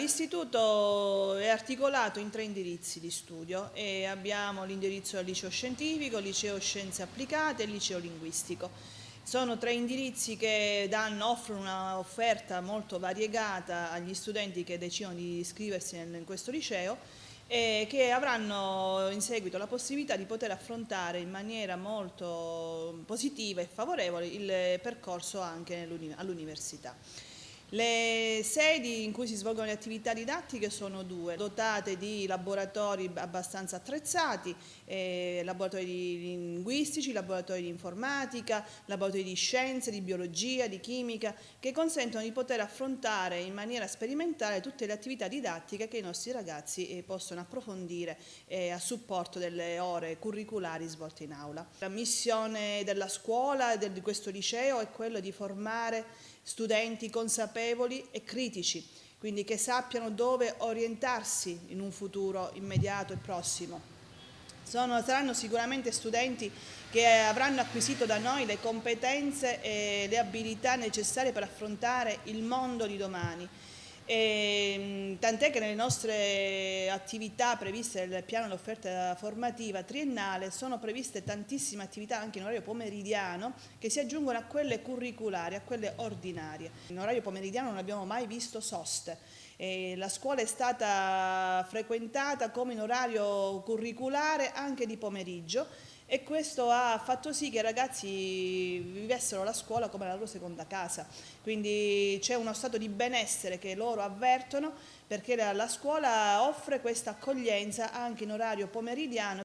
L'istituto è articolato in 3 indirizzi di studio e abbiamo l'indirizzo del liceo scientifico, liceo scienze applicate e liceo linguistico. Sono 3 indirizzi che offrono un'offerta molto variegata agli studenti che decidono di iscriversi in questo liceo e che avranno in seguito la possibilità di poter affrontare in maniera molto positiva e favorevole il percorso anche all'università. Le sedi in cui si svolgono le attività didattiche sono 2, dotate di laboratori abbastanza attrezzati, laboratori linguistici, laboratori di informatica, laboratori di scienze, di biologia, di chimica, che consentono di poter affrontare in maniera sperimentale tutte le attività didattiche che i nostri ragazzi possono approfondire a supporto delle ore curriculari svolte in aula. La missione della scuola e di questo liceo è quella di formare studenti consapevoli e critici, quindi che sappiano dove orientarsi in un futuro immediato e prossimo. Saranno sicuramente studenti che avranno acquisito da noi le competenze e le abilità necessarie per affrontare il mondo di domani. Tant'è che nelle nostre attività previste nel piano dell'offerta formativa triennale sono previste tantissime attività anche in orario pomeridiano che si aggiungono a quelle curriculari, a quelle ordinarie. In orario pomeridiano non abbiamo mai visto soste. La scuola è stata frequentata come in orario curriculare anche di pomeriggio e questo ha fatto sì che i ragazzi vivessero la scuola come la loro seconda casa, quindi c'è uno stato di benessere che loro avvertono perché la scuola offre questa accoglienza anche in orario pomeridiano.